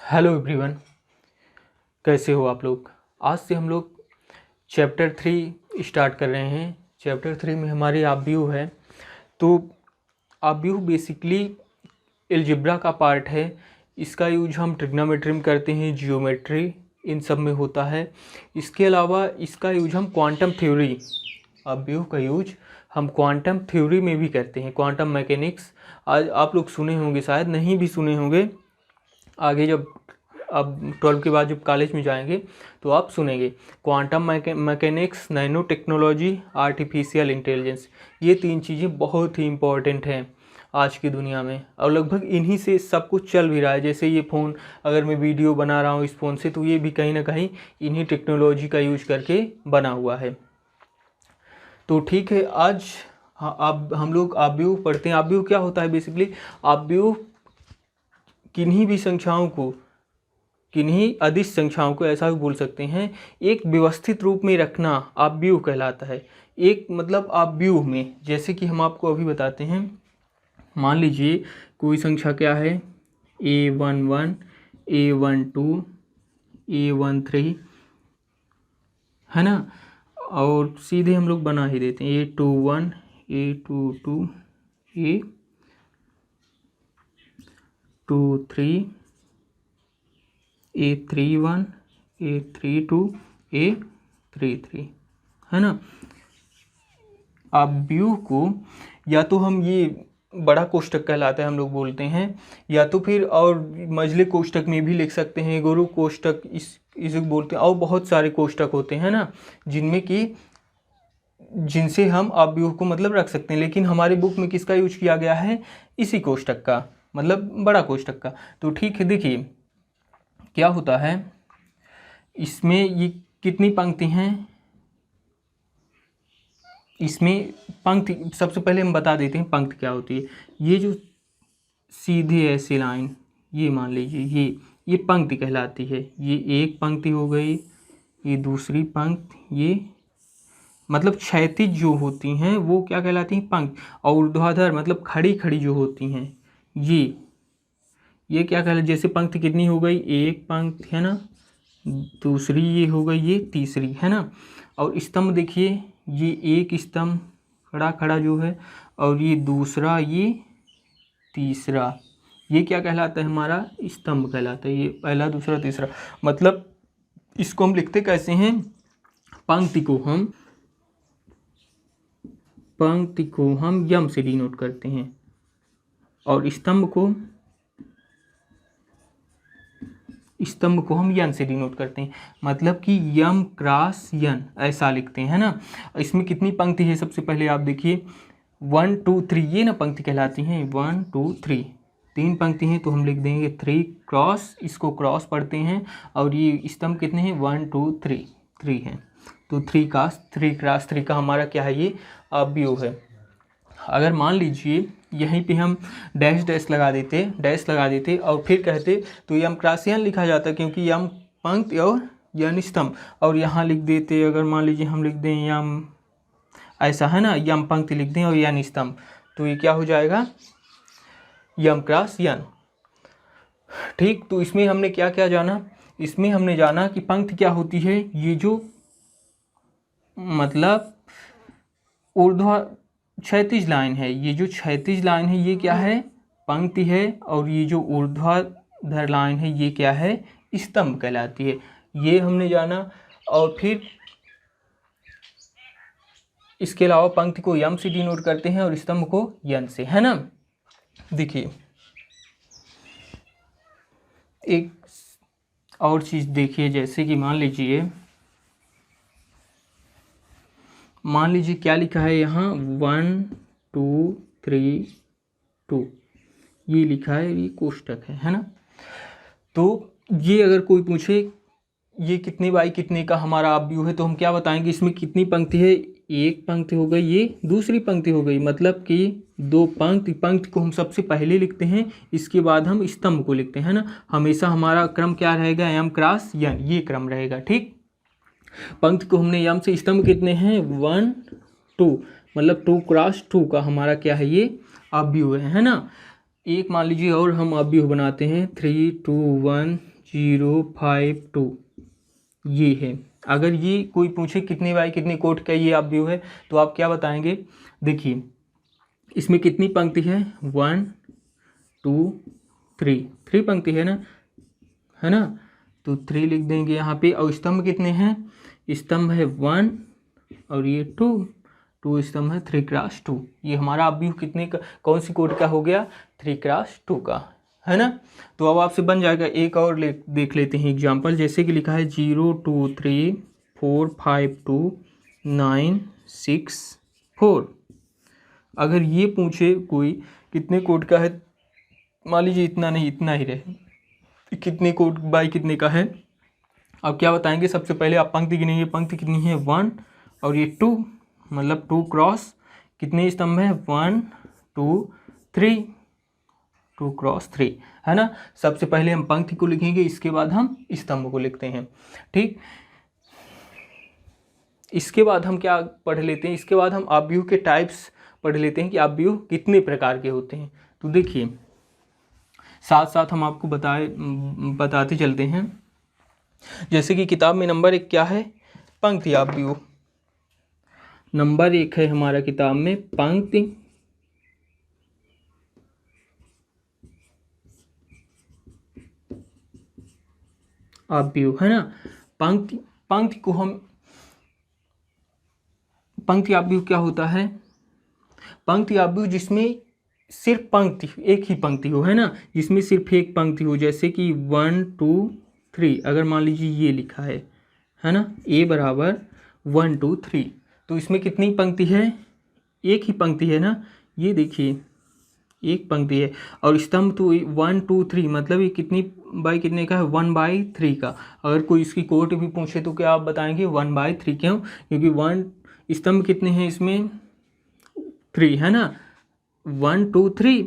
Hello everyone, कैसे हो आप लोग। आज से हम लोग चैप्टर 3 स्टार्ट कर रहे हैं। चैप्टर 3 में हमारी आव्यूह है। तो आव्यूह बेसिकली अलजेब्रा का पार्ट है। इसका यूज हम ट्रिग्नोमेट्री में करते हैं, जियोमेट्री इन सब में होता है। इसके अलावा इसका यूज हम क्वांटम थ्योरी, आव्यूह का यूज हम क्वांटम थ्योरी में भी करते हैं। क्वांटम मैकेनिक्स आज आप लोग सुने होंगे, शायद नहीं भी सुने होंगे। आगे जब अब 12 के बाद जब कॉलेज में जाएंगे तो आप सुनेंगे। Quantum mechanics, nano technology, artificial intelligence, ये 3 चीज़ें बहुत ही इम्पॉर्टेंट हैं आज की दुनिया में, और लगभग इन्हीं से सब कुछ चल भी रहा है। जैसे ये फ़ोन, अगर मैं वीडियो बना रहा हूँ इस फ़ोन से, तो ये भी कहीं ना कहीं इन्हीं टेक्नोलॉजी का यूज करके बना हुआ है। तो ठीक है, आज अब हम लोग आव्यूह पढ़ते हैं। आव्यूह क्या होता है बेसिकली? आव्यूह किन्हीं भी संख्याओं को, किन्हीं अदिश संख्याओं को, ऐसा भी बोल सकते हैं, एक व्यवस्थित रूप में रखना आव्यूह कहलाता है। एक मतलब आव्यूह में, जैसे कि हम आपको अभी बताते हैं। मान लीजिए कोई संख्या क्या है, A11, A12, A13, है ना। और सीधे हम लोग बना ही देते हैं A21, A22, A23, A31, A32, A33, है ना। आव्यूह को या तो हम ये बड़ा कोष्ठक कहलाता है, हम लोग बोलते हैं, या तो फिर और मझले कोष्ठक में भी लिख सकते हैं, गुरु कोष्ठक इसे बोलते हैं। और बहुत सारे कोष्ठक होते हैं ना, जिनमें कि जिनसे हम आव्यूह को मतलब रख सकते हैं। लेकिन हमारे बुक में किसका यूज किया गया है? इसी कोष्ठक का, मतलब बड़ा कोष्ठक का। तो ठीक है, देखिए क्या होता है इसमें। ये कितनी पंक्ति हैं इसमें? पंक्ति सबसे पहले हम बता देते हैं पंक्ति क्या होती है। ये जो सीधे ऐसे लाइन, ये मान लीजिए ये पंक्ति कहलाती है। ये एक पंक्ति हो गई, ये दूसरी पंक्ति, ये मतलब क्षैतिज जो होती हैं वो क्या कहलाती हैं? पंक्ति। और ऊर्ध्वाधर मतलब खड़ी खड़ी जो होती हैं, ये क्या कहलाती? जैसे पंक्ति कितनी हो गई? एक पंक्ति, है ना। दूसरी ये हो गई, ये तीसरी, है ना। और स्तंभ देखिए, ये एक स्तंभ खड़ा खड़ा जो है, और ये दूसरा, ये तीसरा, ये क्या कहलाता है? हमारा स्तंभ कहलाता है। ये पहला, दूसरा, तीसरा। मतलब इसको हम लिखते कैसे हैं? पंक्ति को हम यम से डिनोट करते हैं, और स्तंभ को हम यन से डिनोट करते हैं। मतलब कि यम क्रॉस यन ऐसा लिखते हैं, है ना। इसमें कितनी पंक्ति है? सबसे पहले आप देखिए 1 2 3, ये ना पंक्ति कहलाती हैं। 1 2 3, 3 पंक्ति हैं, तो हम लिख देंगे 3 क्रॉस, इसको क्रॉस पढ़ते हैं। और ये स्तंभ कितने हैं? 1 2 3, 3 हैं। तो 3 क्रॉस 3 का हमारा क्या है? ये आव्यूह है। अगर मान लीजिए यहीं पे हम डैश लगा देते और फिर कहते, तो यम क्रॉस यन लिखा जाता, क्योंकि यम पंक्ति और यन स्तंभ। और यहाँ लिख देते, अगर मान लीजिए हम लिख दें यम ऐसा, है ना, यम पंक्ति लिख दें और यन स्तंभ, तो ये क्या हो जाएगा? यम क्रॉस यन। ठीक, तो इसमें हमने क्या क्या जाना? इसमें हमने जाना कि पंक्ति क्या होती है। ये जो मतलब क्षैतिज लाइन है, ये जो क्षैतिज लाइन है ये क्या है? पंक्ति है। और ये जो ऊर्ध्वाधर लाइन है ये क्या है? स्तंभ कहलाती है। ये हमने जाना। और फिर इसके अलावा पंक्ति को यम से डिनोट करते हैं और स्तंभ को यन से, है ना। देखिए एक और चीज देखिए, जैसे कि मान लीजिए क्या लिखा है यहाँ? 1 2 3 2, ये लिखा है, ये कोष्ठक है ना। तो ये अगर कोई पूछे ये कितने बाई कितने का हमारा आव्यूह है, तो हम क्या बताएंगे? इसमें कितनी पंक्ति है? एक पंक्ति हो गई, ये दूसरी पंक्ति हो गई, मतलब कि 2 पंक्ति को हम सबसे पहले लिखते हैं, इसके बाद हम स्तंभ को लिखते हैं ना। हमेशा हमारा क्रम क्या रहेगा? यम क्रॉस यन, ये क्रम रहेगा। ठीक, पंक्ति को हमने यम से, स्तंभ कितने हैं? 1 2, मतलब 2 क्रॉस 2 का हमारा क्या है? ये आव्यूह है ना। एक मान लीजिए और हम आव्यूह बनाते हैं 3 2 1 052 ये है। अगर ये कोई पूछे कितने बाई कितनी कोट का ये आप व्यू है तो आप क्या बताएंगे? देखिए इसमें कितनी पंक्ति है? 1 2 3 पंक्ति है ना, तो 3 लिख देंगे यहाँ पे। और स्तंभ कितने हैं? स्तंभ है 1 और ये 2 स्तंभ है 3x2। ये हमारा आप व्यू कितने का, कौन सी कोट का हो गया? 3x2 का, है ना। तो अब आपसे बन जाएगा। एक और देख लेते हैं एग्जाम्पल, जैसे कि लिखा है 0 2 3 4 5 2 9 6 4। अगर ये पूछे कोई कितने कोट का है, मान लीजिए इतना नहीं, इतना ही रहे, कितने कोट बाई कितने का है, अब क्या बताएंगे? सबसे पहले आप पंक्ति गिनेंगे। पंक्ति कितनी है? 1 और ये 2, मतलब 2 क्रॉस कितने स्तंभ है? 1 2 3, 2 क्रॉस 3, है ना। सबसे पहले हम पंक्ति को लिखेंगे, इसके बाद हम स्तंभ को लिखते हैं, ठीक। इसके बाद हम क्या पढ़ लेते हैं? इसके बाद हम आप व्यू के टाइप्स पढ़ लेते हैं कि आप व्यू कितने प्रकार के होते हैं। तो देखिए साथ साथ हम आपको बताते चलते हैं। जैसे कि किताब में नंबर 1 क्या है? पंक्ति आप व्यू। नंबर 1 है हमारा किताब में पंक्ति आप व्यू, है ना। पंक्ति को हम, पंक्ति आप व्यू क्या होता है? पंक्ति आप व्यू जिसमें सिर्फ पंक्ति, एक ही पंक्ति हो, है ना, जिसमें सिर्फ एक पंक्ति हो। जैसे कि 1 2 3, अगर मान लीजिए ये लिखा है ना, A बराबर 1 2 3, तो इसमें कितनी पंक्ति है? एक ही पंक्ति है ना। ये देखिए एक पंक्ति है। और स्तंभ तो 1 2 3, मतलब ये कितनी बाई कितने का है? 1/3 का। अगर कोई इसकी कोट भी पूछे तो क्या आप बताएंगे? 1/3। क्यों? क्योंकि 1 स्तंभ कितने हैं इसमें? 3, है ना। 1 2 3।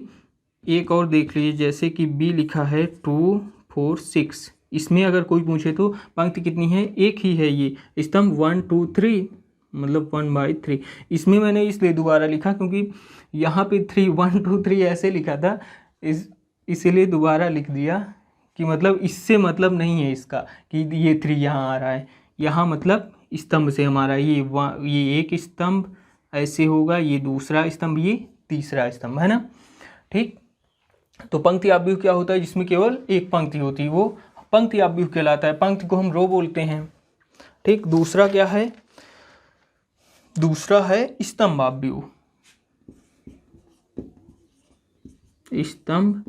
एक और देख लीजिए, जैसे कि B लिखा है 2 4 6, इसमें अगर कोई पूछे तो पंक्ति कितनी है? एक ही है। ये स्तंभ 1 2 3, मतलब 1/3। इसमें मैंने इसलिए दोबारा लिखा क्योंकि यहाँ पे 3 1 2 3 ऐसे लिखा था, इसीलिए दोबारा लिख दिया कि मतलब इससे मतलब नहीं है इसका कि ये 3 यहाँ आ रहा है। यहाँ मतलब स्तंभ से हमारा ये एक स्तंभ ऐसे होगा, ये दूसरा स्तंभ, ये तीसरा स्तंभ, है ना, ठीक। तो पंक्ति आप व्यू क्या होता है? जिसमें केवल एक पंक्ति होती है, वो पंक्ति आप व्यू कहलाता है। पंक्ति को हम रो बोलते हैं, ठीक। दूसरा क्या है? दूसरा है स्तंभ आप व्यू। स्तंभ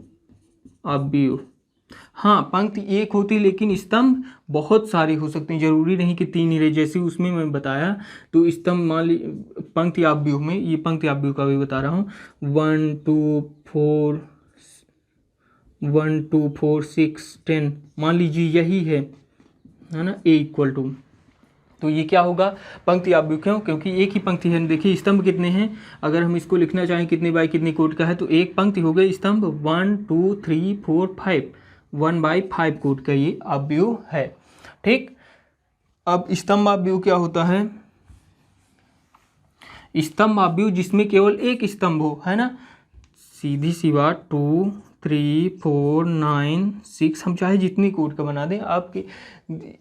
आप व्यू, हाँ, पंक्ति एक होती है लेकिन स्तंभ बहुत सारे हो सकते हैं, जरूरी नहीं कि 3 ही रहे। जैसे उसमें मैं बताया, तो स्तंभ मान ली पंक्ति आप व्यू में, ये पंक्ति आप व्यू का भी बता रहा हूँ, 1 2 4 6 10, मान लीजिए यही है ना, A = तो ये क्या होगा? पंक्ति आप व्यू। क्यों? क्योंकि एक ही पंक्ति है। देखिए स्तंभ कितने हैं, अगर हम इसको लिखना चाहें कितने बाई कितनी कोट का है, तो एक पंक्ति हो गई स्तंभ 1 2 3 4 5, 1/5 कोट का ये आप व्यू है, ठीक। अब स्तंभ आप व्यू क्या होता है? स्तंभ आप व्यू जिसमें केवल एक स्तंभ हो, है ना। सीधी सी बात, 2 3 4 9 6, हम चाहे जितनी कोट का बना दें। आपकी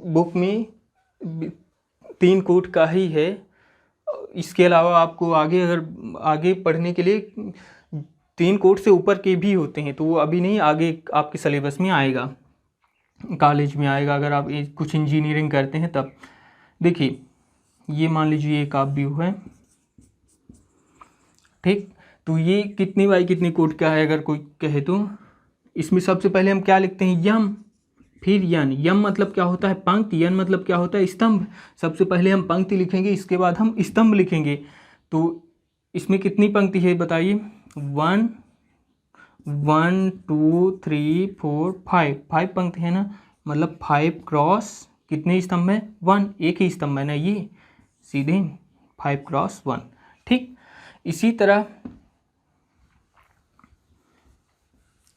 बुक में 3 कोट का ही है। इसके अलावा आपको आगे अगर आगे पढ़ने के लिए 3 कोट से ऊपर के भी होते हैं, तो वो अभी नहीं, आगे आपके सिलेबस में आएगा, कॉलेज में आएगा, अगर आप कुछ इंजीनियरिंग करते हैं तब। देखिए ये मान लीजिए एक आप व्यू है, ठीक। तो ये कितनी बाई कितनी कोट का है अगर कोई कहे तो? इसमें सबसे पहले हम क्या लिखते हैं? यम, फिर यन। यम मतलब क्या होता है? पंक्ति। यन मतलब क्या होता है? स्तंभ। सबसे पहले हम पंक्ति लिखेंगे, इसके बाद हम स्तंभ लिखेंगे। तो इसमें कितनी पंक्ति है बताइए? 1 1 2 3 4 5 पंक्ति है ना, मतलब 5 क्रॉस कितने स्तंभ है? 1, एक ही स्तंभ है ना, ये सीधे 5 क्रॉस 1, ठीक।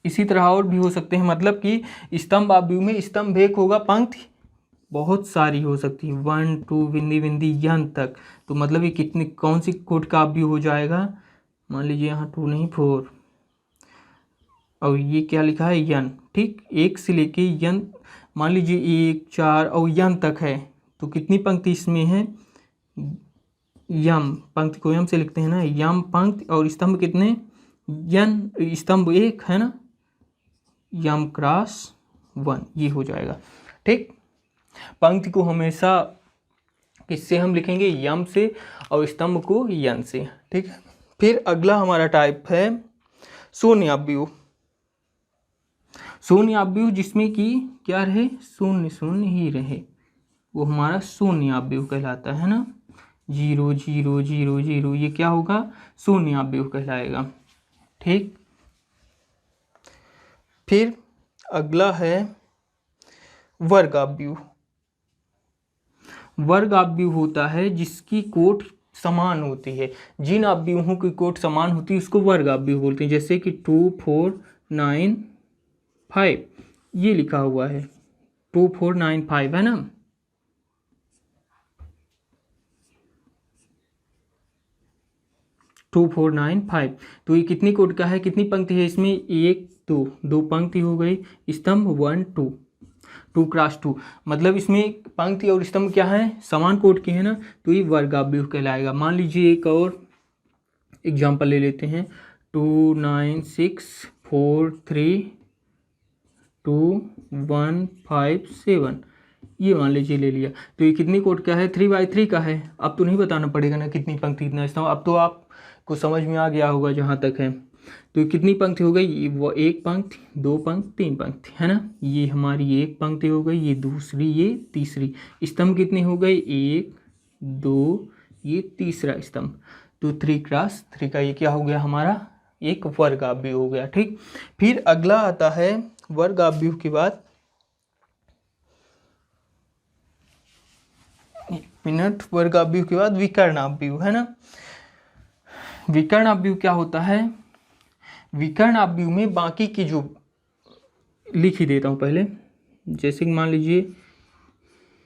इसी तरह और भी हो सकते हैं, मतलब कि स्तंभ आप व्यू में स्तंभ एक होगा, पंक्ति बहुत सारी हो सकती है, 1 2 बिंदी बिंदी यन तक। तो मतलब ये कितनी, कौन सी कोट का आप व्यू हो जाएगा? मान लीजिए यहाँ 2 नहीं 4, और ये क्या लिखा है? यन, ठीक। एक से लेके यन मान लीजिए 1 4 और यम तक है, तो कितनी पंक्ति इसमें है, यम पंक्ति को यम से लिखते हैं ना, यम पंक्ति, और स्तंभ कितने, यन स्तंभ एक है ना, यम क्रॉस 1 ये हो जाएगा। ठीक, पंक्ति को हमेशा किससे हम लिखेंगे, यम से, और स्तंभ को यन से। ठीक है, फिर अगला हमारा टाइप है शून्याव्यूह। शून्याव्यूह जिसमें कि क्या रहे, शून्य शून्य ही रहे, वो हमारा शून्याव्यूह कहलाता है ना, 0 0 0 0, ये क्या होगा, शून्याव्यूह कहलाएगा। ठीक, फिर अगला है वर्गाव्यूह। वर्गाव्यूह होता है जिसकी कोट समान होती है, जिन अव्यूहों की कोट समान होती है उसको वर्गाव्यूह बोलते हैं। जैसे कि 2 4 9 5 ये लिखा हुआ है, 2 4 9 5 है ना, टू 4 9 5, तो ये कितनी कोट का है, कितनी पंक्ति है इसमें, 1 2, 2 पंक्ति हो गई, स्तंभ 1 2, 2 क्रॉस 2, मतलब इसमें पंक्ति और स्तंभ क्या है, समान कोट के है ना, तो ये वर्गाव्यूह कहलाएगा। मान लीजिए एक और एग्जाम्पल ले लेते हैं, 2 9 6 4 3 2 1 5 7, ये मान लीजिए ले लिया, तो ये कितनी कोट का है, 3/3 का है। अब तो नहीं बताना पड़ेगा ना कितनी पंक्ति कितना स्तंभ, अब तो आपको समझ में आ गया होगा जहाँ तक है। तो कितनी पंक्ति हो गई, वो 1 पंक्ति 2 पंक्ति 3 पंक्ति है ना, ये हमारी 1 पंक्ति हो गई, ये दूसरी, ये तीसरी। स्तंभ कितने हो गए, 1 2, ये तीसरा स्तंभ, तो 3 क्रॉस 3 का ये क्या हो गया, हमारा एक वर्गाव्यूह हो गया। ठीक, फिर अगला आता है वर्गाव्यूह के बाद, मिनट, वर्गाव्यूह के बाद विकर्णाव्यूह है ना। विकर्णाव्यूह क्या होता है, विकर्णाव्यूह में बाकी की जो, लिख ही देता हूँ पहले, जैसे कि मान लीजिए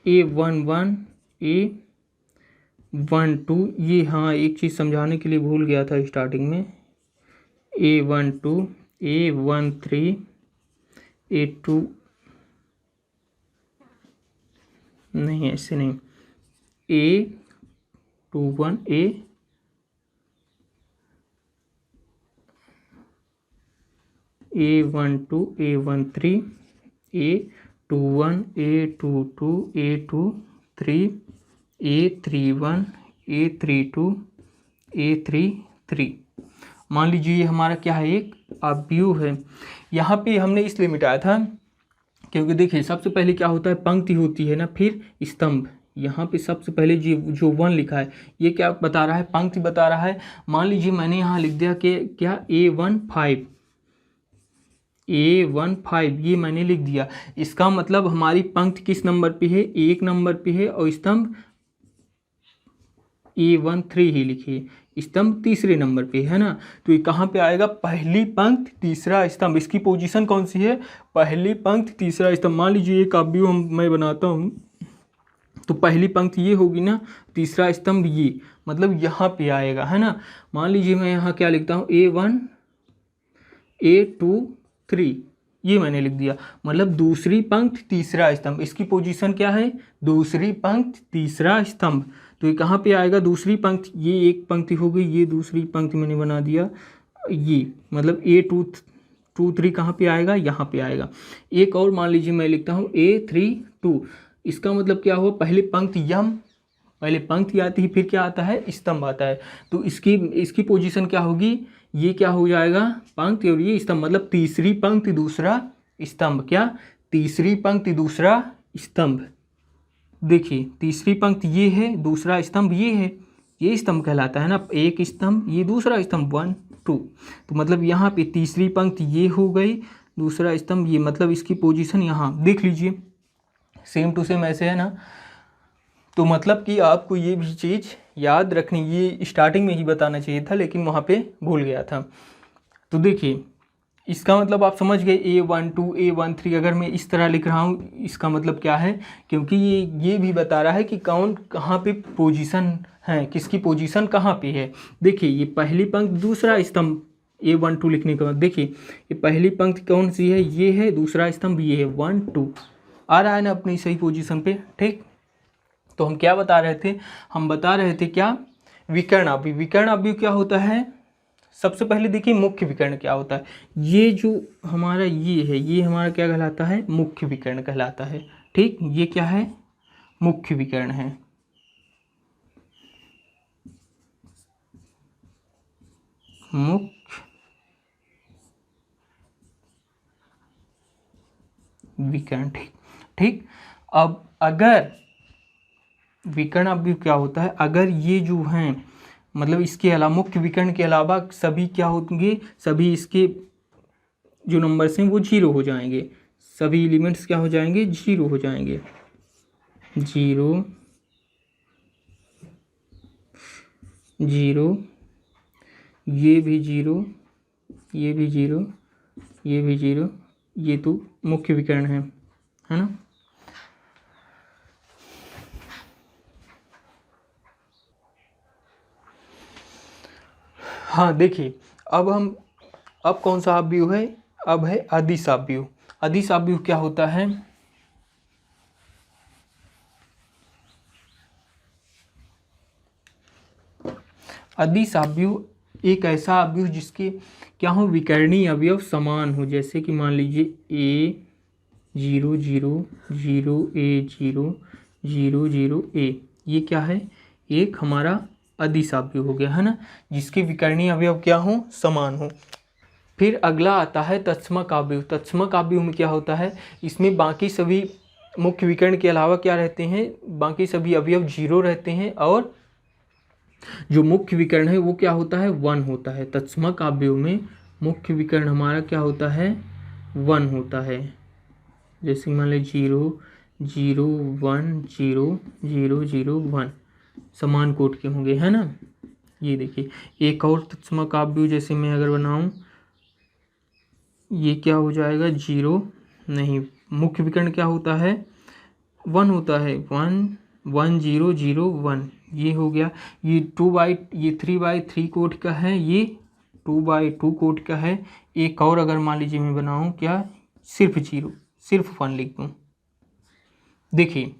A1 1 A1 2, ये हाँ एक चीज़ समझाने के लिए भूल गया था स्टार्टिंग में, A1 2 A1 3 A2, नहीं ऐसे नहीं, A21 A12 A13 A21 A22 A23 A31 A32 A33। मान लीजिए ये हमारा क्या है, एक अव्यूह है। यहाँ पे हमने इसलिए मिटाया था क्योंकि देखिए सबसे पहले क्या होता है, पंक्ति होती है ना, फिर स्तंभ। यहाँ पे सबसे पहले जो 1 लिखा है ये क्या बता रहा है, पंक्ति बता रहा है। मान लीजिए मैंने यहाँ लिख दिया कि क्या A1 5 ये मैंने लिख दिया, इसका मतलब हमारी पंक्ति किस नंबर पे है, 1 नंबर पे है, और स्तंभ A1 3 ही लिखिए, स्तंभ तीसरे नंबर पे है ना। तो ये कहाँ पे आएगा, पहली पंक्ति तीसरा स्तंभ, इसकी पोजीशन कौन सी है, पहली पंक्ति तीसरा स्तंभ। मान लीजिए एक अव्यूह मैं बनाता हूँ, तो पहली पंक्ति ये होगी ना, तीसरा स्तंभ ये, मतलब यहाँ पे आएगा है ना। मान लीजिए मैं यहाँ क्या लिखता हूँ, A1 A2 3, ये मैंने लिख दिया, मतलब दूसरी पंक्ति तीसरा स्तंभ, इसकी पोजीशन क्या है, दूसरी पंक्ति तीसरा स्तंभ। तो ये कहाँ पे आएगा, दूसरी पंक्ति, ये एक पंक्ति हो गई, ये दूसरी पंक्ति मैंने बना दिया, ये मतलब A2 2 3 कहाँ पे आएगा, यहाँ पे आएगा। एक और मान लीजिए मैं लिखता हूँ A3 2, इसका मतलब क्या हुआ, पहले पंक्ति यम, पहले पंक्ति आती है, फिर क्या आता है, स्तंभ आता है। तो इसकी पोजीशन क्या होगी, ये क्या हो जाएगा, पंक्ति और ये स्तंभ, मतलब तीसरी पंक्ति दूसरा स्तंभ, क्या, तीसरी पंक्ति दूसरा स्तंभ। देखिए तीसरी पंक्ति ये है, दूसरा स्तंभ ये है, ये स्तंभ कहलाता है ना, एक स्तंभ, ये दूसरा स्तंभ 1 2, तो मतलब यहाँ पे तीसरी पंक्ति ये हो गई, दूसरा स्तंभ ये, मतलब इसकी पोजीशन यहाँ देख लीजिए, सेम टू सेम ऐसे है ना। तो मतलब कि आपको ये भी चीज़ याद रखनी, ये स्टार्टिंग में ही बताना चाहिए था लेकिन वहाँ पे भूल गया था। तो देखिए इसका मतलब आप समझ गए, A1 2 A1 3 अगर मैं इस तरह लिख रहा हूँ, इसका मतलब क्या है, क्योंकि ये भी बता रहा है कि कौन कहाँ पे पोजीशन है, किसकी पोजीशन कहाँ पे है। देखिए ये पहली पंक्ति दूसरा स्तंभ, A1 2 लिखने के बाद देखिए ये पहली पंक्ति कौन सी है, ये है, दूसरा स्तंभ ये है 1 2, आ रहा है ना अपनी सही पोजीशन पे, ठीक। तो हम क्या बता रहे थे, हम बता रहे थे क्या, विकर्ण अवयव। विकर्ण अवयव क्या होता है, सबसे पहले देखिए मुख्य विकर्ण क्या होता है। ये जो हमारा ये है, ये हमारा क्या कहलाता है, मुख्य विकर्ण कहलाता है, ठीक। ये क्या है, मुख्य विकर्ण है। मुख्य विकर्ण, ठीक ठीक। अब अगर विकर्ण अवयव क्या होता है, अगर ये जो हैं मतलब इसके अलावा, मुख्य विकर्ण के अलावा सभी क्या होंगे, सभी इसके जो नंबर्स हैं वो जीरो हो जाएंगे, सभी एलिमेंट्स क्या हो जाएंगे, जीरो हो जाएंगे। जीरो जीरो, ये भी जीरो, ये भी जीरो, ये भी जीरो, ये तो मुख्य विकर्ण है ना। हाँ देखिए, अब कौन सा अवयव है, अब है अदिश अवयव। अदिश अवयव क्या होता है, अदिश अवयव एक ऐसा अवयव जिसके क्या हो, विकर्णीय अवयव समान हो। जैसे कि मान लीजिए ए 0 0 0 ए 0 0 0 ए, ये क्या है, एक हमारा अदिश अवयव हो गया है ना, जिसके विकर्णीय अवयव क्या हो, समान हो। फिर अगला आता है तत्समक अवयव। तत्समक अवयव में क्या होता है, इसमें बाकी सभी मुख्य विकर्ण के अलावा क्या रहते हैं, बाकी सभी अवयव जीरो रहते हैं, और जो मुख्य विकर्ण है वो क्या होता है, 1 होता है। तत्समक अवयव में मुख्य विकर्ण हमारा क्या होता है, 1 होता है। जैसे मान लीजिए 0 0 1 0 0 0 1 समान कोट के होंगे, है ना। ये देखिए एक और तत्समक अवयव जैसे मैं अगर बनाऊं, ये क्या हो जाएगा, 0 नहीं, मुख्य विकर्ण क्या होता है, 1 होता है, 1 1 0 0 1, ये हो गया। ये 3/3 कोट का है, ये 2/2 कोट का है। एक और अगर मान लीजिए मैं बनाऊं क्या, सिर्फ 0 सिर्फ 1 लिख दूं, देखिए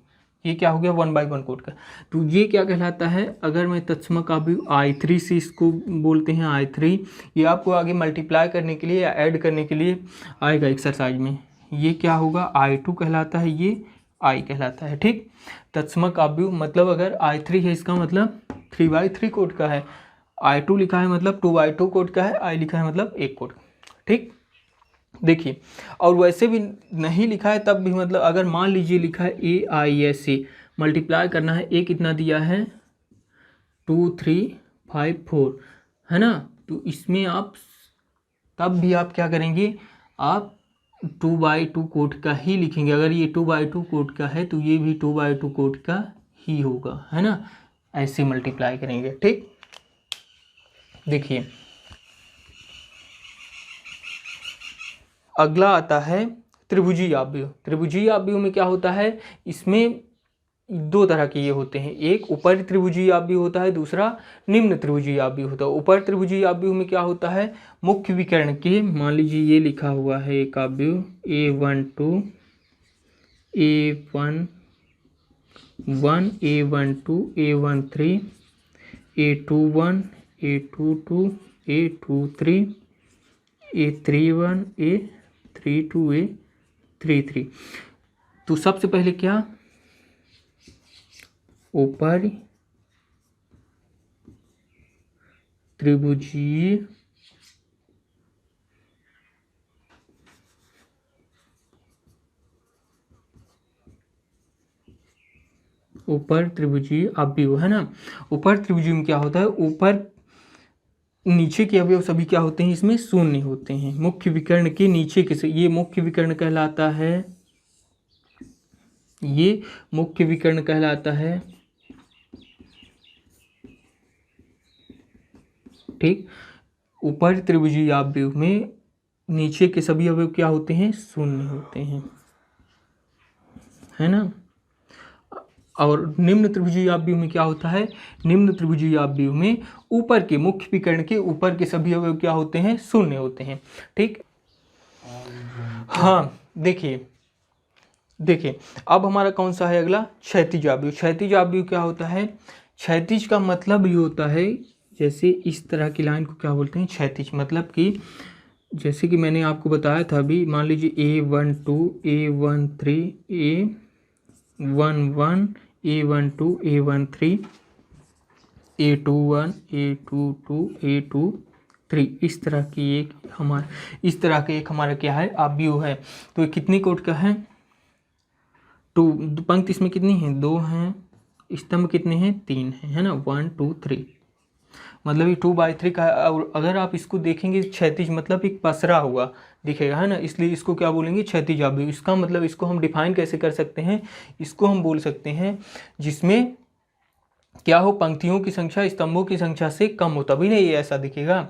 ये क्या हो गया, 1/1 कोट का। तो ये क्या कहलाता है, अगर मैं तत्समक अवयव I3 से इसको बोलते हैं, I3, ये आपको आगे मल्टीप्लाई करने के लिए या ऐड करने के लिए आएगा एक्सरसाइज में। ये क्या होगा, I2 कहलाता है, ये I कहलाता है, ठीक। तत्समक अवयव मतलब अगर I3 है, इसका मतलब 3/3 कोट का है, I2 लिखा है मतलब 2/2 कोट का है, I लिखा है मतलब 1 कोट, ठीक। देखिए, और वैसे भी नहीं लिखा है तब भी, मतलब अगर मान लीजिए लिखा है AISA, मल्टीप्लाई करना है, ए कितना दिया है, 2 3 5 4, है ना। तो इसमें आप तब भी आप क्या करेंगे, आप 2/2 कोट का ही लिखेंगे। अगर ये 2/2 कोट का है तो ये भी 2/2 कोट का ही होगा, है ना। ऐसे मल्टीप्लाई करेंगे, ठीक। देखिए अगला आता है त्रिभुजीय अवयव। त्रिभुजीय अवयव में क्या होता है, इसमें 2 तरह के ये होते हैं, एक ऊपर त्रिभुजीय अवयव होता है, दूसरा निम्न त्रिभुजीय अवयव होता है। ऊपर त्रिभुजीय अवयव में क्या होता है, मुख्य विकर्ण के, मान लीजिए ये लिखा हुआ है एक अवयव A12 A11 A12 A13 A21 A22 A23 A31 A32 A33। तो सबसे पहले क्या, ऊपर त्रिभुजीय ऊपर त्रिभुजीय अवयव, है ना। ऊपर त्रिभुजीय में क्या होता है, ऊपर नीचे के अवयव सभी क्या होते हैं, इसमें शून्य होते हैं। मुख्य विकर्ण के नीचे के से, ये मुख्य विकर्ण कहलाता है, ये मुख्य विकर्ण कहलाता है, ठीक। ऊपर त्रिभुजीय अवयव में नीचे के सभी अवयव क्या होते हैं, शून्य होते हैं, है ना। और निम्न त्रिभुजीय अवयव में क्या होता है, निम्न त्रिभुजीय अवयव में ऊपर के मुख्य विकर्ण के ऊपर के सभी अवयव क्या होते हैं, शून्य होते हैं, ठीक। हाँ देखिए देखिए अब हमारा कौन सा है अगला, क्षैतिज आव्यूह। क्षैतिज आव्यूह क्या होता है, क्षैतिज का मतलब ये होता है जैसे इस तरह की लाइन को क्या बोलते हैं, क्षैतिज। मतलब कि जैसे कि मैंने आपको बताया था अभी, मान लीजिए A12 A13 A11 A12 A13 A21 A22 A23, इस तरह की एक हमारा क्या है, आव्यूह है। तो ये कितनी कोट का है, टू। पंक्ति इसमें कितनी है, 2 हैं। स्तंभ कितने हैं, 3 हैं, है ना, 1 2 3। मतलब ये 2/3 का है। और अगर आप इसको देखेंगे क्षैतिज मतलब एक पसरा हुआ दिखेगा, है ना, इसलिए इसको क्या बोलेंगे, क्षैतिज आव्यूह। इसका मतलब इसको हम डिफाइन कैसे कर सकते हैं, इसको हम बोल सकते हैं जिसमें क्या हो, पंक्तियों की संख्या स्तंभों की संख्या से कम हो, तभी नहीं ये ऐसा दिखेगा।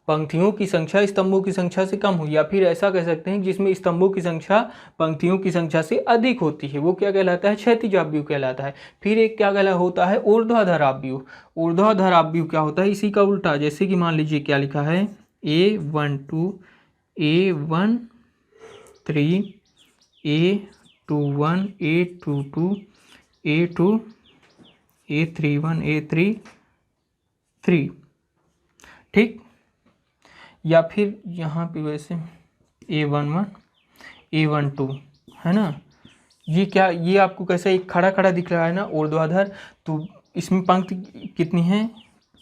पंक्तियों की संख्या स्तंभों की संख्या से कम हो, या फिर ऐसा कह सकते हैं जिसमें स्तंभों की संख्या पंक्तियों की संख्या से अधिक होती है, वो क्या कहलाता है, क्षैतिज आव्यूह कहलाता है। फिर एक क्या कहला होता है, ऊर्ध्वाधर आव्यूह। ऊर्ध्वाधर आव्यूह क्या होता है, इसी का उल्टा। जैसे कि मान लीजिए क्या लिखा है, A12 A13 A21 A22 A2 A31 A33, ठीक। या फिर यहाँ पे वैसे A11 A12, है ना। ये क्या, ये आपको कैसा एक खड़ा खड़ा दिख रहा है ना, ऊर्ध्वाधर। तो इसमें पंक्ति कितनी है,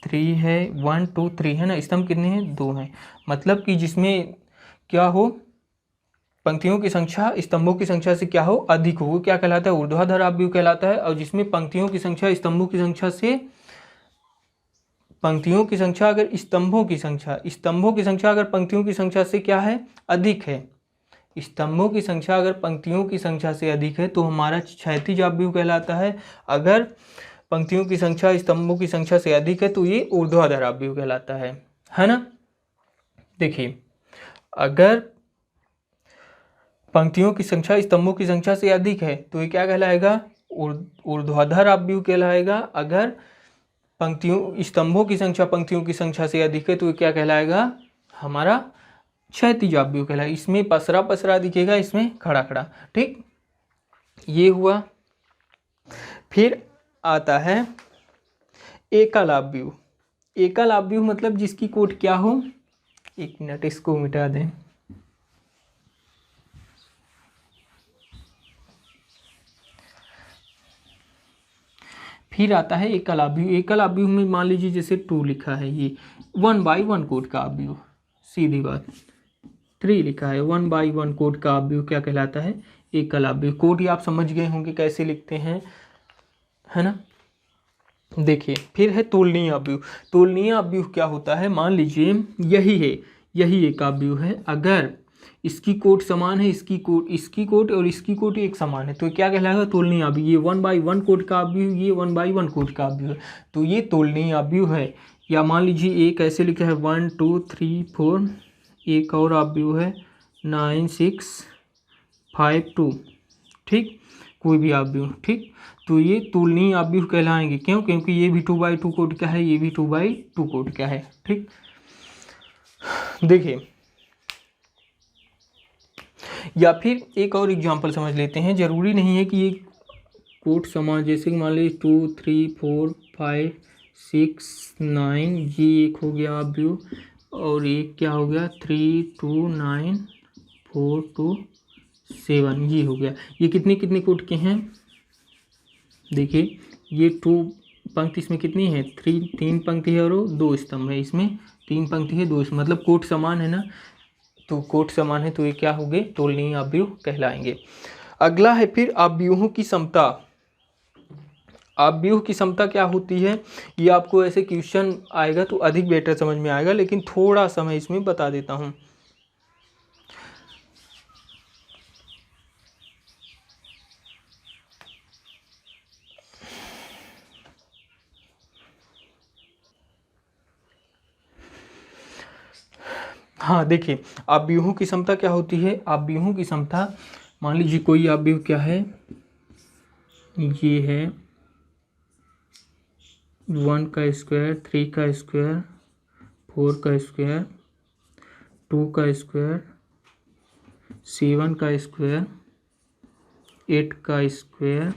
3 है, 1 2 3, है ना। स्तंभ कितने हैं, 2 हैं। मतलब कि जिसमें क्या हो, पंक्तियों की संख्या स्तंभों की संख्या से क्या हो, अधिक हो, वो क्या कहलाता है, ऊर्ध्वाधर आव्यूह कहलाता है। और जिसमें पंक्तियों की संख्या स्तंभों की संख्या से, पंक्तियों की संख्या अगर स्तंभों की संख्या अगर पंक्तियों की संख्या से क्या है, अधिक है, स्तंभों की संख्या अगर पंक्तियों की संख्या से अधिक है, तो हमारा क्षैतिज आव्यूह कहलाता है। अगर पंक्तियों की संख्या स्तंभों की संख्या से अधिक है, तो ये ऊर्ध्वाधर आव्यूह कहलाता है ना। देखिए अगर पंक्तियों की संख्या स्तंभों की संख्या से अधिक है, तो ये क्या कहलाएगा, ऊर्ध्वाधर आव्यूह कहलाएगा। अगर पंक्तियों स्तंभों की संख्या पंक्तियों की संख्या से अधिक है, तो ये क्या कहलाएगा, हमारा क्षैतिज आव्यूह कहलाएगा। इसमें पसरा पसरा दिखेगा, इसमें खड़ा खड़ा, ठीक। ये हुआ। फिर आता है एकल आव्यूह। एकल आव्यूह मतलब जिसकी कोट क्या हो, एक मिनट इसको मिटा दें। फिर आता है एकल आव्यूह। एकल आव्यूह में मान लीजिए जैसे 2 लिखा है, ये 1/1 कोट का आव्यूह, सीधी बात। 3 लिखा है, 1/1 कोट का आव्यूह क्या कहलाता है, एकल आव्यूह। कोट ही आप समझ गए होंगे कैसे लिखते हैं, है ना। देखिए फिर है तुलनीय आव्यूह। तुलनीय आव्यूह क्या होता है, मान लीजिए यही है, यही एक आव्यूह है। अगर इसकी कोट समान है, इसकी कोट और इसकी कोट एक समान है, तो क्या कहलाएगा, तुलनीय आव्यूह। ये 1/1 कोट का आव्यूह, ये 1/1 कोट का आव्यूह है, तो ये तुलनीय आव्यूह है। या मान लीजिए एक ऐसे लिखा है 1 2 3 4, एक और आव्यूह है 9 6 5 2, ठीक, कोई भी आव्यूह, ठीक। तो ये तुलनीय आव्यूह कहलाएंगे। क्यों, क्योंकि ये भी 2/2 कोट का है, ये भी 2/2 कोट का है, ठीक। देखिए या फिर एक और एग्जांपल समझ लेते हैं। जरूरी नहीं है कि ये कोट समान, जैसे कि मान लीजिए 2 3 4 5 6 9, ये एक हो गया आव्यूह, और एक क्या हो गया 3 2 9 4 2 7, ये हो गया। ये कितनी कितनी कोट के हैं, देखिए ये 2 पंक्ति इसमें कितनी है, 3 पंक्ति है और 2 स्तंभ है, इसमें 3 पंक्ति है 2 स्तंभ, मतलब कोट समान है ना। तो कोट समान है, तो ये क्या होंगे, तुलनीय आव्यूह कहलाएंगे। अगला है फिर आव्यूहों की समता। आव्यूह की समता क्या होती है, ये आपको ऐसे क्वेश्चन आएगा तो अधिक बेटर समझ में आएगा, लेकिन थोड़ा सा मैं इसमें बता देता हूँ। हाँ देखिए, आव्यूहों की समता क्या होती है। आव्यूहों की समता, मान लीजिए कोई आव्यूह क्या है, ये है 1 का स्क्वायर, 3 का स्क्वायर, 4 का स्क्वायर, 2 का स्क्वायर, 7 का स्क्वायर, 8 का स्क्वायर,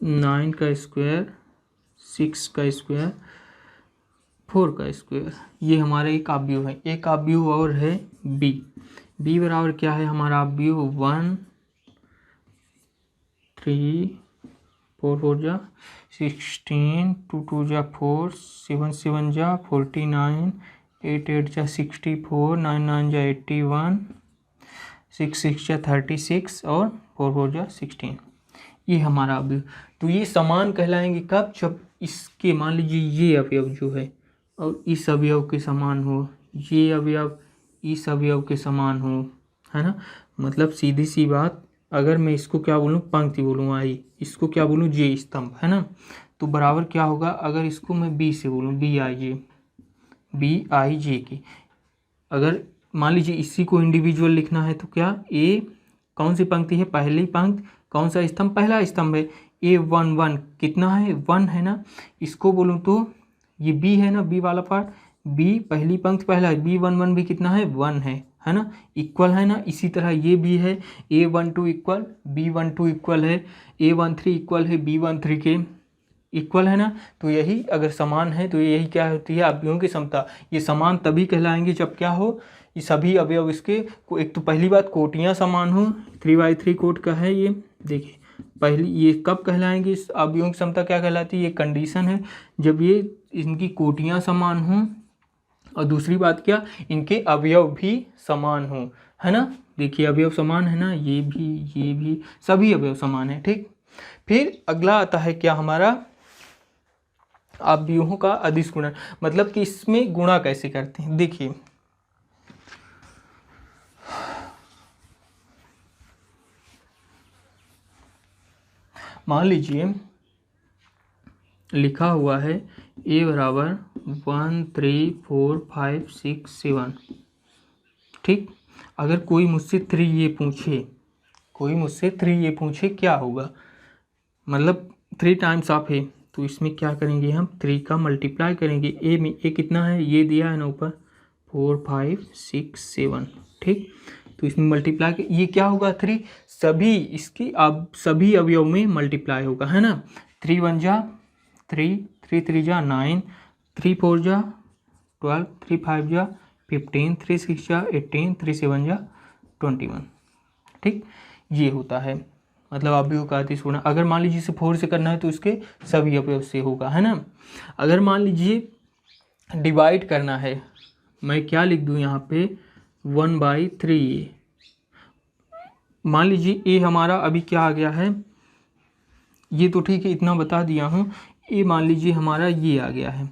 9 का स्क्वायर, 6 का स्क्वायर, 4 का स्क्वायर। ये हमारा एक अवयव है। एक अवयव और है b। b बराबर क्या है हमारा अवयव 1 3 4 4 जा 16, 2 2 जा 4, 7 7 जा 49, 8 8 जा 64, 9 9 जा 81, 6 6 जा 36 और 4 4 जा 16। ये हमारा अवयव। तो ये समान कहलाएंगे कब? जब इसके मान लीजिए ये अवयव जो है और इस अवयव के समान हो, ये अवयव इस अवयव के समान हो, है ना। मतलब सीधी सी बात, अगर मैं इसको क्या बोलूँ, पंक्ति बोलूँ आई, इसको क्या बोलूँ जे स्तंभ, है ना। तो बराबर क्या होगा, अगर इसको मैं बी से बोलूँ, बी आई जे की, अगर मान लीजिए इसी को इंडिविजुअल लिखना है तो क्या, ए कौन सी पंक्ति है, पहली पंक्ति, कौन सा स्तंभ, पहला स्तंभ है। A11 कितना है, 1 है ना। इसको बोलूँ तो ये B है ना, B वाला पार्ट, B पहली पंक्ति पहला है, B11 भी कितना है, 1 है ना, इक्वल है ना। इसी तरह ये भी है, A12 इक्वल B12 इक्वल है, A13 इक्वल है B13 के इक्वल, है ना। तो यही अगर समान है तो यही क्या होती है, अवयवों की समता। ये समान तभी कहलाएंगे जब क्या हो, ये सभी अवयव इसके, एक तो पहली बात कोटियाँ समान हो, 3/3 कोट का है ये, देखिए पहली ये कब कहलाएंगे, इस अवयवों की समता क्या कहलाती है, ये कंडीशन है जब ये इनकी कोटियाँ समान हों, और दूसरी बात क्या, इनके अवयव भी समान हो, है ना। देखिए अवयव समान है ना, ये भी सभी अवयव समान है, ठीक। फिर अगला आता है क्या हमारा, अवयवों का अदिश गुणन, मतलब कि इसमें गुणा कैसे करते हैं। देखिए मान लीजिए लिखा हुआ है a बराबर 1 3 4 5 6 7, ठीक। अगर कोई मुझसे 3 ये पूछे क्या होगा, मतलब 3 टाइम्स ऑफ है, तो इसमें क्या करेंगे हम, 3 का मल्टीप्लाई करेंगे। ए में ए कितना है, ये दिया है ना ऊपर, 4 5 6 7, ठीक। तो इसमें मल्टीप्लाई, ये क्या होगा 3, सभी इसकी अब सभी अवयव में मल्टीप्लाई होगा, है ना। 3 1 जा 3, 3 3 जा 9, 3 4 जा 12, 3 5 जा 15, 3 6 जा 18, 3 7 जा 21, ठीक। ये होता है मतलब अवयव का अदिश गुणन। अगर मान लीजिए इसे 4 से करना है तो इसके सभी अवयव से होगा, है ना। अगर मान लीजिए डिवाइड करना है, मैं क्या लिख दूँ यहाँ पे 1/3। मान लीजिए ए हमारा अभी क्या आ गया है, ये तो ठीक है, इतना बता दिया हूँ। ए मान लीजिए हमारा ये आ गया है।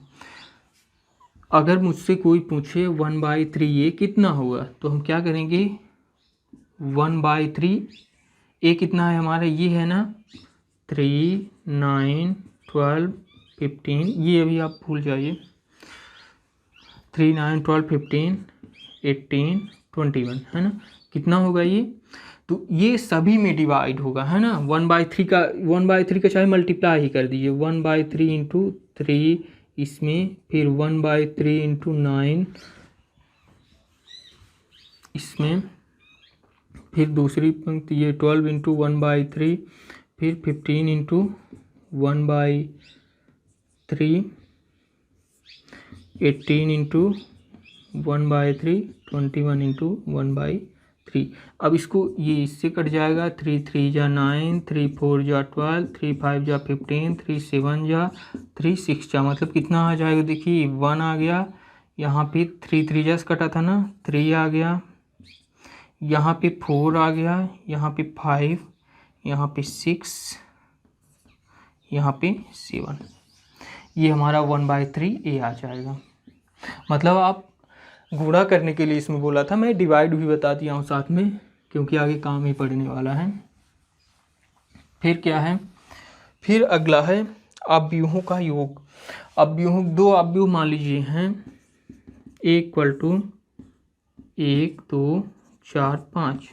अगर मुझसे कोई पूछे 1/3 ये कितना होगा, तो हम क्या करेंगे, 1/3 ए कितना है हमारा, ये है ना 3 9 12 15, ये अभी आप भूल जाइए, 3 9 12 15 18 21, है ना। कितना होगा ये, तो ये सभी में डिवाइड होगा, है ना। 1/3 का चाहे मल्टीप्लाई ही कर दीजिए, 1/3 इंटू 3 इसमें, फिर 1/3 इंटू 9 इसमें, फिर दूसरी पंक्ति ये 12 इंटू 1/3, फिर 15 इंटू 1/3, 18 इंटू 1/3, 21 इंटू 1/3। अब इसको ये इससे कट जाएगा, 3 3 जा 9, 3 4 जा 12, 3 5 जा 15, 3 7 जा 3 6 जा, मतलब कितना आ जाएगा, देखिए 1 आ गया, यहाँ पे 3 3 जा कटा था ना, 3 आ गया, यहाँ पे 4 आ गया, यहाँ पे 5, यहाँ पे 6, यहाँ पे 7, ये हमारा 1/3 ए आ जाएगा। मतलब आप गुणा करने के लिए इसमें बोला था, मैं डिवाइड भी बता दिया हूँ साथ में, क्योंकि आगे काम ही पड़ने वाला है। फिर क्या है, फिर अगला है अवयवों का योग। अवयव, दो अवयव मान लीजिए हैं, A = 1 2 4 5,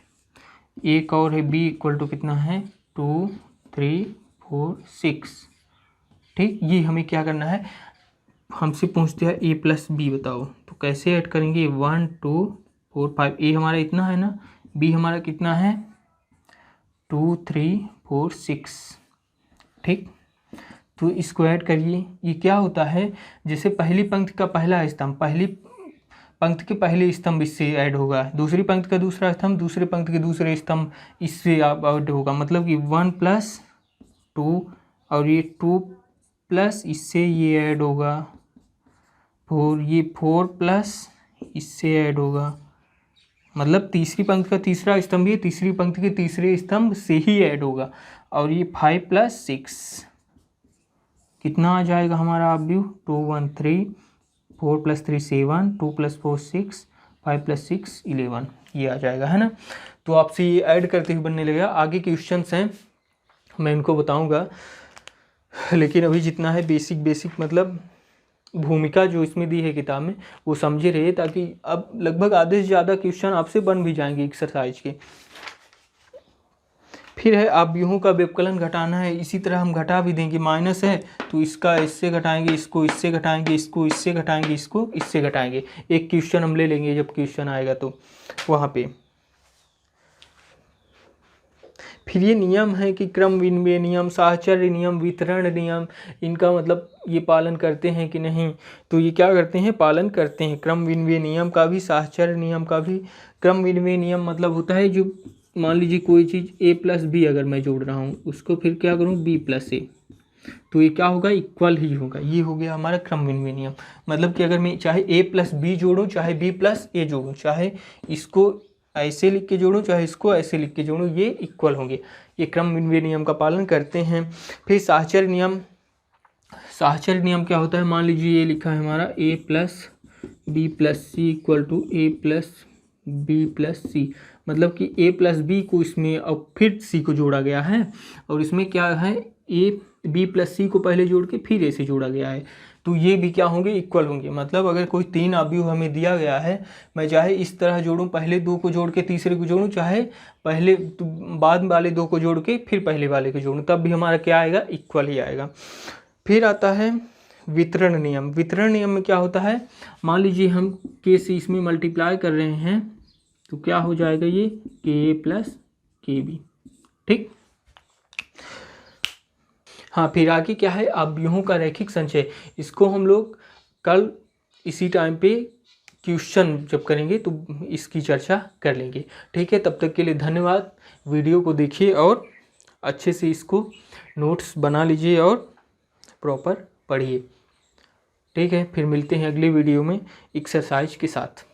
एक और है B = कितना है, 2 3 4 6, ठीक। ये हमें क्या करना है, हमसे पूछते हैं A + B बताओ, तो कैसे ऐड करेंगे, 1 2 4 5, A हमारा इतना है ना, B हमारा कितना है 2 3 4 6। ठीक, तो इसको ऐड करिए। ये क्या होता है, जैसे पहली पंक्ति का पहला स्तंभ पहली पंक्ति के पहले स्तंभ इससे ऐड होगा, दूसरी पंक्ति का दूसरा स्तंभ दूसरे पंक्ति के दूसरे स्तंभ इससे ऐड होगा। मतलब कि 1 + 2 और ये 2 प्लस इससे ये ऐड होगा 4, ये 4 प्लस इससे ऐड होगा। मतलब तीसरी पंक्ति का तीसरा स्तंभ ये तीसरी पंक्ति के तीसरे स्तंभ से ही ऐड होगा। और ये 5 + 6 कितना आ जाएगा हमारा आव्यूह, 2 1 3, 4 + 3 7, 2 + 4 6, 5 + 6 11, ये आ जाएगा, है ना। तो आपसे ये ऐड करते हुए बनने लगेगा। आगे क्वेश्चंस हैं मैं इनको बताऊंगा, लेकिन अभी जितना है बेसिक मतलब भूमिका जो इसमें दी है किताब में वो समझे रहिए, ताकि अब लगभग आधे से ज़्यादा क्वेश्चन आपसे बन भी जाएंगे एक्सरसाइज के। फिर है आव्यूहों का व्यवकलन घटाना है। इसी तरह हम घटा भी देंगे, माइनस है तो इसका इससे घटाएंगे, इसको इससे घटाएंगे, इसको इससे घटाएंगे, इसको इससे घटाएंगे। एक क्वेश्चन हम ले लेंगे जब क्वेश्चन आएगा तो वहाँ पे। फिर ये नियम है कि क्रम विनिमय नियम, साहचर्य नियम, वितरण नियम, इनका मतलब ये पालन करते हैं कि नहीं। तो ये क्या करते हैं, पालन करते हैं क्रम विनिमय नियम का भी, साहचर्य नियम का भी। क्रम विनिमय नियम मतलब होता है जो मान लीजिए कोई चीज़ a + b अगर मैं जोड़ रहा हूँ उसको फिर क्या करूँ b + a, तो ये क्या होगा, इक्वल ही होगा। ये हो गया हमारा क्रम विनिमय नियम। मतलब कि अगर मैं चाहे a + b जोड़ूँ चाहे b + a जोड़ूँ, चाहे इसको ऐसे लिख के जोड़ूँ चाहे इसको ऐसे लिख के जोड़ूँ, ये इक्वल होंगे। ये क्रम विनिमय नियम का पालन करते हैं। फिर साहचर्य नियम, साहचर्य नियम क्या होता है, मान लीजिए ये लिखा है हमारा a + b + c = a + b + c, मतलब कि a + b को इसमें अब फिर c को जोड़ा गया है, और इसमें क्या है b + c को पहले जोड़ के फिर a से जोड़ा गया है। तो ये भी क्या होंगे, इक्वल होंगे। मतलब अगर कोई 3 आव्यूह हमें दिया गया है, मैं चाहे इस तरह जोड़ूं, पहले 2 को जोड़ के तीसरे को जोड़ूं, चाहे पहले बाद वाले 2 को जोड़ के फिर पहले वाले को जोड़ूं, तब भी हमारा क्या आएगा, इक्वल ही आएगा। फिर आता है वितरण नियम। वितरण नियम में क्या होता है, मान लीजिए हम k से इसमें मल्टीप्लाई कर रहे हैं तो क्या हो जाएगा, ये ka + kb। ठीक, हाँ। फिर आगे क्या है, आव्यूहों का रैखिक संचय। इसको हम लोग कल इसी टाइम पे क्वेश्चन जब करेंगे तो इसकी चर्चा कर लेंगे। ठीक है, तब तक के लिए धन्यवाद। वीडियो को देखिए और अच्छे से इसको नोट्स बना लीजिए और प्रॉपर पढ़िए। ठीक है, फिर मिलते हैं अगले वीडियो में एक्सरसाइज के साथ।